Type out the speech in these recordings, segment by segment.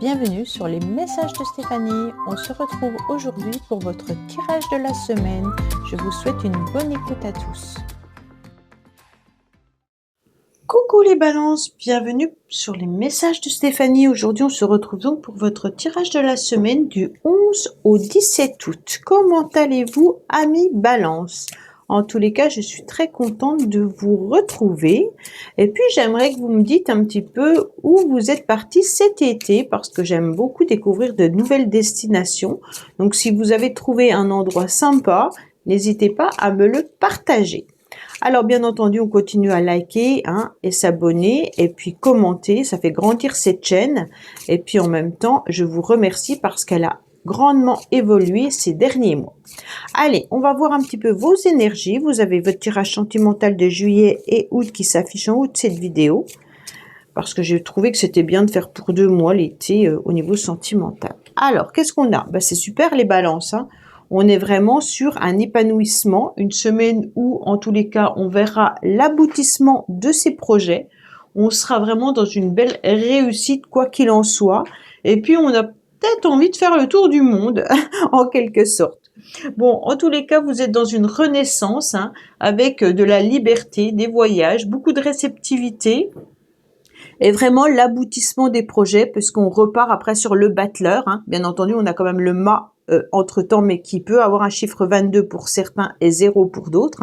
bienvenue sur les messages de Stéphanie. On se retrouve aujourd'hui pour votre tirage de la semaine. Je vous souhaite une bonne écoute à tous. Coucou les balances, bienvenue sur les messages de Stéphanie. Aujourd'hui, on se retrouve donc pour votre tirage de la semaine du 11 au 17 août. Comment allez-vous, amis balance? En tous les cas, je suis très contente de vous retrouver. Et puis, j'aimerais que vous me dites un petit peu où vous êtes partis cet été, parce que j'aime beaucoup découvrir de nouvelles destinations. Donc, si vous avez trouvé un endroit sympa, n'hésitez pas à me le partager. Alors, bien entendu, on continue à liker et s'abonner et puis commenter. Ça fait grandir cette chaîne. Et puis, en même temps, je vous remercie parce qu'elle a grandement évolué ces derniers mois. Allez, on va voir un petit peu vos énergies. Vous avez votre tirage sentimental de juillet et août qui s'affiche en haut de cette vidéo. Parce que j'ai trouvé que c'était bien de faire pour 2 mois l'été au niveau sentimental. Alors, qu'est-ce qu'on a? C'est super les balances. On est vraiment sur un épanouissement, une semaine où, en tous les cas, on verra l'aboutissement de ces projets. On sera vraiment dans une belle réussite, quoi qu'il en soit. Et puis, on a peut-être envie de faire le tour du monde, en quelque sorte. Bon, en tous les cas, vous êtes dans une renaissance, avec de la liberté, des voyages, beaucoup de réceptivité. Et vraiment l'aboutissement des projets, puisqu'on repart après sur le battleur. Bien entendu, on a quand même le mât entre-temps, mais qui peut avoir un chiffre 22 pour certains et 0 pour d'autres.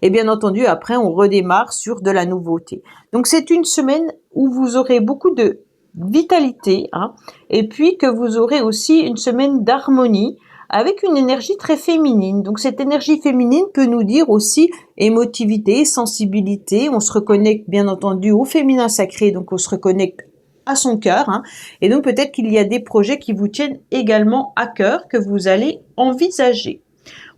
Et bien entendu, après, on redémarre sur de la nouveauté. Donc, c'est une semaine où vous aurez beaucoup de vitalité, et puis que vous aurez aussi une semaine d'harmonie, avec une énergie très féminine. Donc, cette énergie féminine peut nous dire aussi émotivité, sensibilité. On se reconnecte, bien entendu, au féminin sacré. Donc, on se reconnecte à son cœur. Et donc, peut-être qu'il y a des projets qui vous tiennent également à cœur, que vous allez envisager.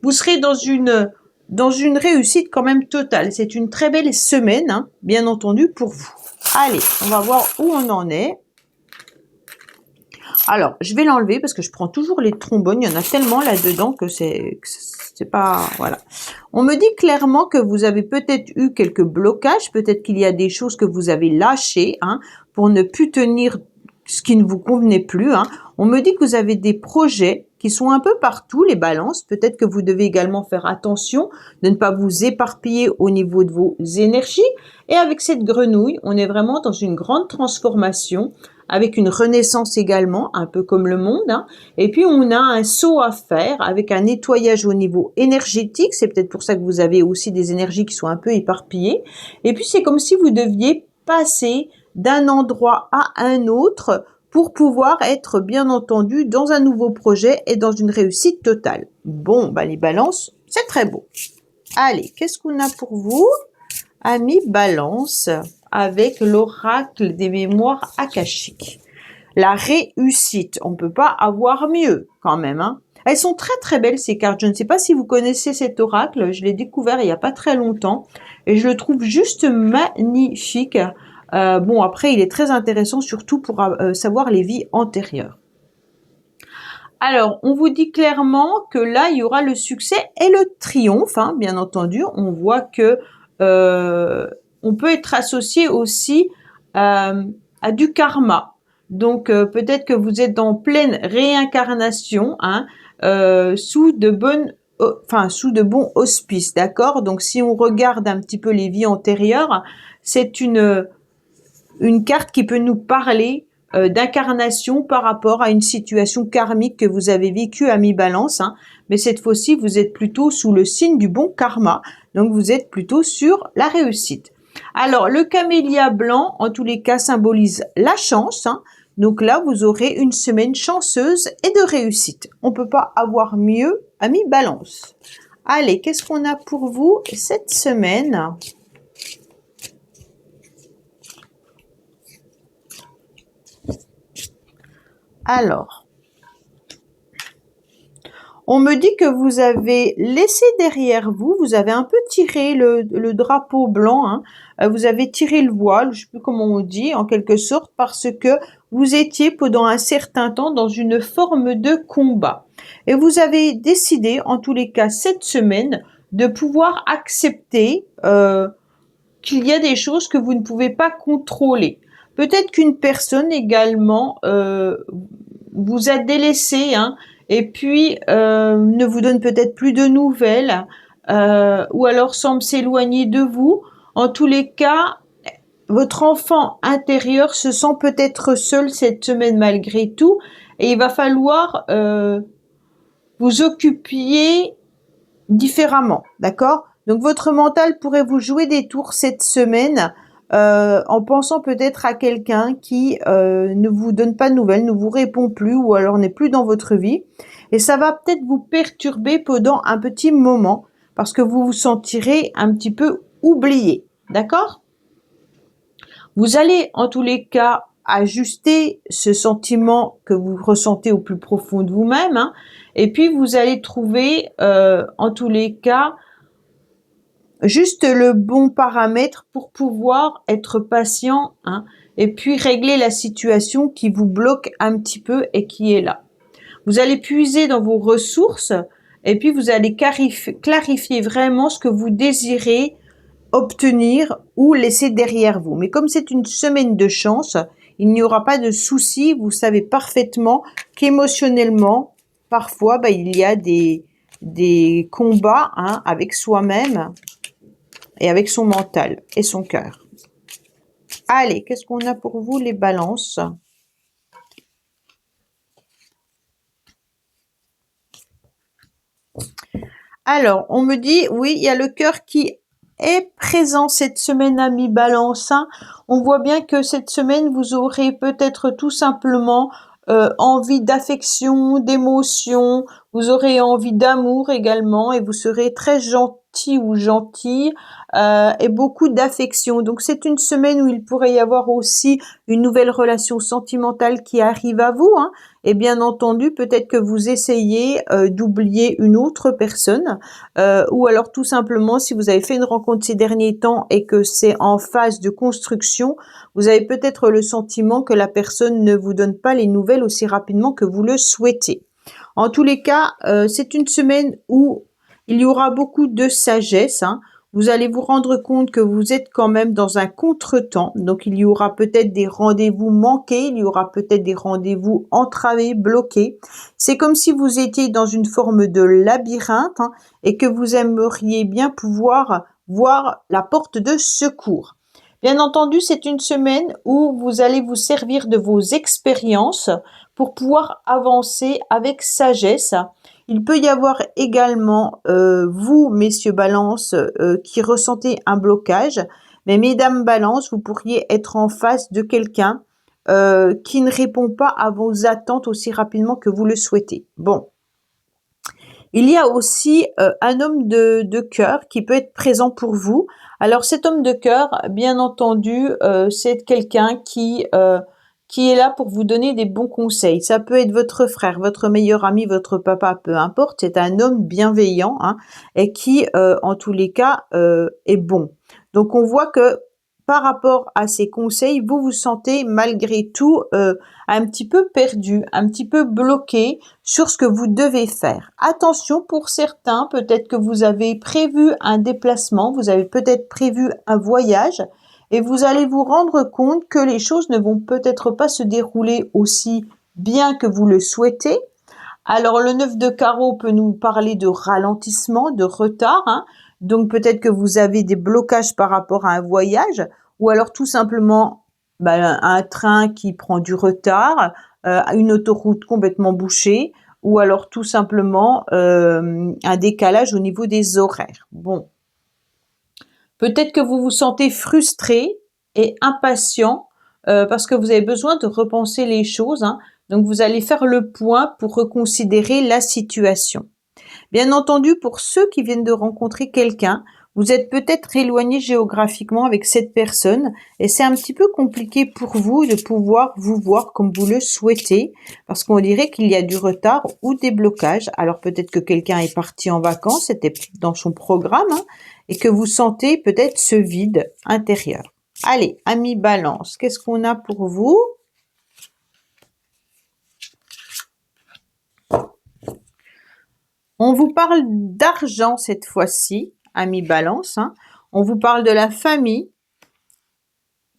Vous serez dans une réussite quand même totale. C'est une très belle semaine, bien entendu, pour vous. Allez, on va voir où on en est. Alors, je vais l'enlever parce que je prends toujours les trombones. Il y en a tellement là-dedans que c'est pas... Voilà. On me dit clairement que vous avez peut-être eu quelques blocages. Peut-être qu'il y a des choses que vous avez lâchées pour ne plus tenir ce qui ne vous convenait plus. On me dit que vous avez des projets qui sont un peu partout, les balances. Peut-être que vous devez également faire attention de ne pas vous éparpiller au niveau de vos énergies. Et avec cette grenouille, on est vraiment dans une grande transformation, avec une renaissance également, un peu comme le monde. Et puis, on a un saut à faire avec un nettoyage au niveau énergétique. C'est peut-être pour ça que vous avez aussi des énergies qui sont un peu éparpillées. Et puis, c'est comme si vous deviez passer d'un endroit à un autre pour pouvoir être, bien entendu, dans un nouveau projet et dans une réussite totale. Bon, les balances, c'est très beau. Allez, qu'est-ce qu'on a pour vous, amis balance, avec l'oracle des mémoires akashiques? La réussite, on ne peut pas avoir mieux quand même. Elles sont très très belles ces cartes. Je ne sais pas si vous connaissez cet oracle, je l'ai découvert il n'y a pas très longtemps et je le trouve juste magnifique. Bon, après, il est très intéressant surtout pour savoir les vies antérieures. Alors, on vous dit clairement que là, il y aura le succès et le triomphe, bien entendu. On voit que on peut être associé aussi à du karma. Donc, peut-être que vous êtes en pleine réincarnation, sous de bons auspices, d'accord? Donc, si on regarde un petit peu les vies antérieures, c'est une carte qui peut nous parler d'incarnation par rapport à une situation karmique que vous avez vécue à mi-balance. Mais cette fois-ci, vous êtes plutôt sous le signe du bon karma. Donc, vous êtes plutôt sur la réussite. Alors, le camélia blanc, en tous les cas, symbolise la chance. Donc là, vous aurez une semaine chanceuse et de réussite. On ne peut pas avoir mieux à mi-balance. Allez, qu'est-ce qu'on a pour vous cette semaine ? Alors, on me dit que vous avez laissé derrière vous, vous avez un peu tiré le drapeau blanc, vous avez tiré le voile, je ne sais plus comment on dit, en quelque sorte, parce que vous étiez pendant un certain temps dans une forme de combat. Et vous avez décidé, en tous les cas cette semaine, de pouvoir accepter qu'il y a des choses que vous ne pouvez pas contrôler. Peut-être qu'une personne également vous a délaissé, hein, et puis ne vous donne peut-être plus de nouvelles, ou alors semble s'éloigner de vous. En tous les cas, votre enfant intérieur se sent peut-être seul cette semaine malgré tout, et il va falloir vous occupiez différemment, d'accord? Donc votre mental pourrait vous jouer des tours cette semaine en pensant peut-être à quelqu'un qui ne vous donne pas de nouvelles, ne vous répond plus ou alors n'est plus dans votre vie. Et ça va peut-être vous perturber pendant un petit moment parce que vous vous sentirez un petit peu oublié, d'accord? Vous allez en tous les cas ajuster ce sentiment que vous ressentez au plus profond de vous-même, hein, et puis vous allez trouver en tous les cas juste le bon paramètre pour pouvoir être patient, hein, et puis régler la situation qui vous bloque un petit peu et qui est là. Vous allez puiser dans vos ressources et puis vous allez clarifier vraiment ce que vous désirez obtenir ou laisser derrière vous. Mais comme c'est une semaine de chance, il n'y aura pas de souci. Vous savez parfaitement qu'émotionnellement, parfois, il y a des combats, hein, avec soi-même et avec son mental et son cœur. Allez, qu'est-ce qu'on a pour vous, les balances? Alors, on me dit, oui, il y a le cœur qui est présent cette semaine, ami Balance, hein. On voit bien que cette semaine, vous aurez peut-être tout simplement envie d'affection, d'émotion, vous aurez envie d'amour également et vous serez très gentil ou gentille et beaucoup d'affection. Donc c'est une semaine où il pourrait y avoir aussi une nouvelle relation sentimentale qui arrive à vous, hein. Et bien entendu, peut-être que vous essayez d'oublier une autre personne ou alors tout simplement, si vous avez fait une rencontre ces derniers temps et que c'est en phase de construction, vous avez peut-être le sentiment que la personne ne vous donne pas les nouvelles aussi rapidement que vous le souhaitez. En tous les cas, c'est une semaine où il y aura beaucoup de sagesse, hein. Vous allez vous rendre compte que vous êtes quand même dans un contretemps. Donc, il y aura peut-être des rendez-vous manqués, il y aura peut-être des rendez-vous entravés, bloqués. C'est comme si vous étiez dans une forme de labyrinthe, hein, et que vous aimeriez bien pouvoir voir la porte de secours. Bien entendu, c'est une semaine où vous allez vous servir de vos expériences pour pouvoir avancer avec sagesse. Il peut y avoir également, vous, messieurs Balance, qui ressentez un blocage, mais mesdames Balance, vous pourriez être en face de quelqu'un qui ne répond pas à vos attentes aussi rapidement que vous le souhaitez. Bon. Il y a aussi un homme de cœur qui peut être présent pour vous. Alors cet homme de cœur, bien entendu, c'est quelqu'un qui est là pour vous donner des bons conseils. Ça peut être votre frère, votre meilleur ami, votre papa, peu importe. C'est un homme bienveillant, hein, et qui, en tous les cas, est bon. Donc on voit que par rapport à ces conseils, vous vous sentez malgré tout un petit peu perdu, un petit peu bloqué sur ce que vous devez faire. Attention, pour certains, peut-être que vous avez prévu un déplacement, vous avez peut-être prévu un voyage et vous allez vous rendre compte que les choses ne vont peut-être pas se dérouler aussi bien que vous le souhaitez. Alors, le 9 de carreau peut nous parler de ralentissement, de retard, hein. Donc, peut-être que vous avez des blocages par rapport à un voyage ou alors tout simplement un train qui prend du retard, une autoroute complètement bouchée ou alors tout simplement un décalage au niveau des horaires. Bon. Peut-être que vous vous sentez frustré et impatient parce que vous avez besoin de repenser les choses, hein. Donc, vous allez faire le point pour reconsidérer la situation. Bien entendu, pour ceux qui viennent de rencontrer quelqu'un, vous êtes peut-être éloigné géographiquement avec cette personne et c'est un petit peu compliqué pour vous de pouvoir vous voir comme vous le souhaitez parce qu'on dirait qu'il y a du retard ou des blocages. Alors peut-être que quelqu'un est parti en vacances, c'était dans son programme, hein, et que vous sentez peut-être ce vide intérieur. Allez, amis Balance, qu'est-ce qu'on a pour vous? On vous parle d'argent cette fois-ci, amis Balance, hein. On vous parle de la famille,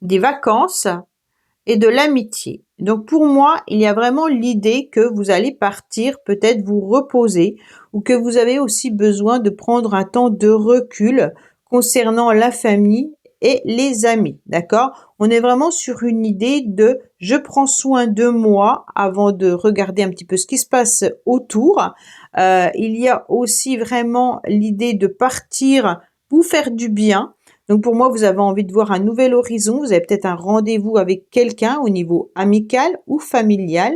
des vacances, et de l'amitié. Donc pour moi, il y a vraiment l'idée que vous allez partir, peut-être vous reposer, ou que vous avez aussi besoin de prendre un temps de recul concernant la famille et les amis, d'accord? On est vraiment sur une idée de je prends soin de moi avant de regarder un petit peu ce qui se passe autour. Il y a aussi vraiment l'idée de partir vous faire du bien. Donc pour moi, vous avez envie de voir un nouvel horizon, vous avez peut-être un rendez-vous avec quelqu'un au niveau amical ou familial,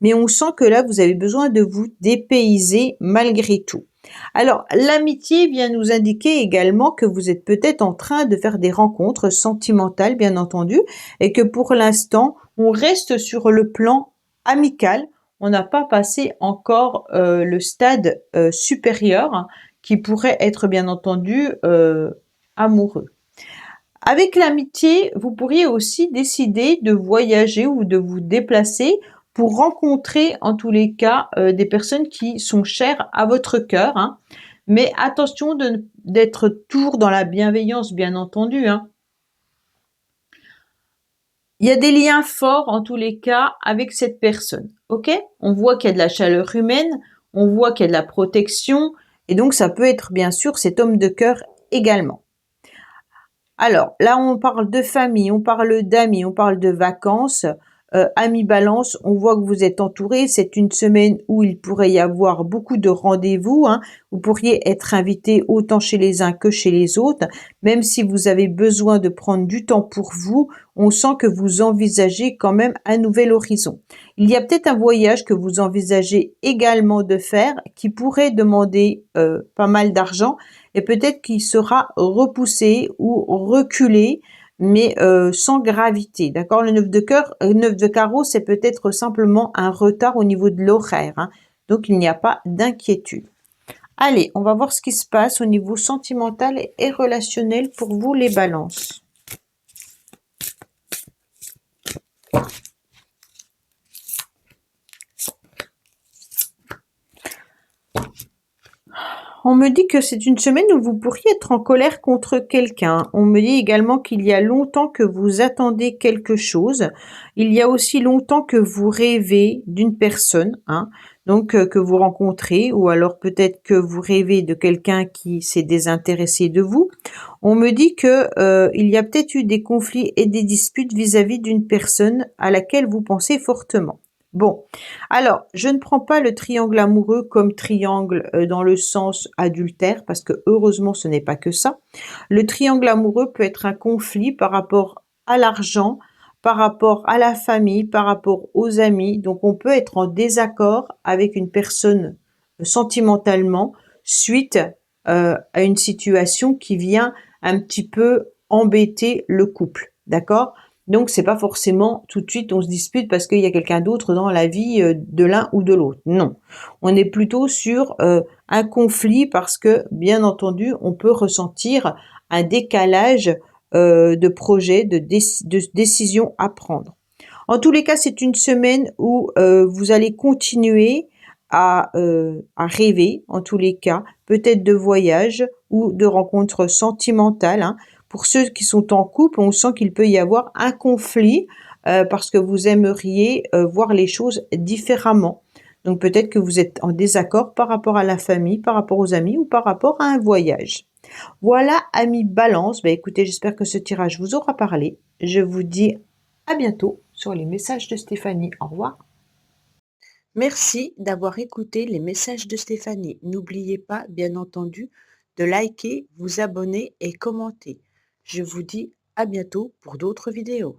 mais on sent que là, vous avez besoin de vous dépayser malgré tout. Alors, l'amitié vient nous indiquer également que vous êtes peut-être en train de faire des rencontres sentimentales, bien entendu, et que pour l'instant, on reste sur le plan amical. On n'a pas passé encore le stade supérieur, hein, qui pourrait être, bien entendu, amoureux. Avec l'amitié, vous pourriez aussi décider de voyager ou de vous déplacer pour rencontrer en tous les cas des personnes qui sont chères à votre cœur, hein. Mais attention d'être toujours dans la bienveillance, bien entendu, hein. Il y a des liens forts en tous les cas avec cette personne, ok? On voit qu'il y a de la chaleur humaine, on voit qu'il y a de la protection, et donc ça peut être bien sûr cet homme de cœur également. Alors, là, on parle de famille, on parle d'amis, on parle de vacances. Amis Balance, on voit que vous êtes entouré. C'est une semaine où il pourrait y avoir beaucoup de rendez-vous, hein. Vous pourriez être invité autant chez les uns que chez les autres. Même si vous avez besoin de prendre du temps pour vous, on sent que vous envisagez quand même un nouvel horizon. Il y a peut-être un voyage que vous envisagez également de faire qui pourrait demander pas mal d'argent et peut-être qu'il sera repoussé ou reculé, mais sans gravité, d'accord? Le 9 de cœur, 9 de carreau, c'est peut-être simplement un retard au niveau de l'horaire, hein. Donc il n'y a pas d'inquiétude. Allez, on va voir ce qui se passe au niveau sentimental et relationnel pour vous les balances. On me dit que c'est une semaine où vous pourriez être en colère contre quelqu'un. On me dit également qu'il y a longtemps que vous attendez quelque chose. Il y a aussi longtemps que vous rêvez d'une personne, hein, donc que vous rencontrez, ou alors peut-être que vous rêvez de quelqu'un qui s'est désintéressé de vous. On me dit que il y a peut-être eu des conflits et des disputes vis-à-vis d'une personne à laquelle vous pensez fortement. Bon, alors, je ne prends pas le triangle amoureux comme triangle dans le sens adultère, parce que heureusement, ce n'est pas que ça. Le triangle amoureux peut être un conflit par rapport à l'argent, par rapport à la famille, par rapport aux amis. Donc, on peut être en désaccord avec une personne sentimentalement suite à une situation qui vient un petit peu embêter le couple, d'accord? Donc, c'est pas forcément tout de suite on se dispute parce qu'il y a quelqu'un d'autre dans la vie de l'un ou de l'autre. Non, on est plutôt sur un conflit parce que, bien entendu, on peut ressentir un décalage de projets, de décisions à prendre. En tous les cas, c'est une semaine où vous allez continuer à rêver, en tous les cas, peut-être de voyage ou de rencontres sentimentales, hein. Pour ceux qui sont en couple, on sent qu'il peut y avoir un conflit parce que vous aimeriez voir les choses différemment. Donc peut-être que vous êtes en désaccord par rapport à la famille, par rapport aux amis ou par rapport à un voyage. Voilà, amis Balance. Ben, écoutez, j'espère que ce tirage vous aura parlé. Je vous dis à bientôt sur les messages de Stéphanie. Au revoir. Merci d'avoir écouté les messages de Stéphanie. N'oubliez pas, bien entendu, de liker, vous abonner et commenter. Je vous dis à bientôt pour d'autres vidéos.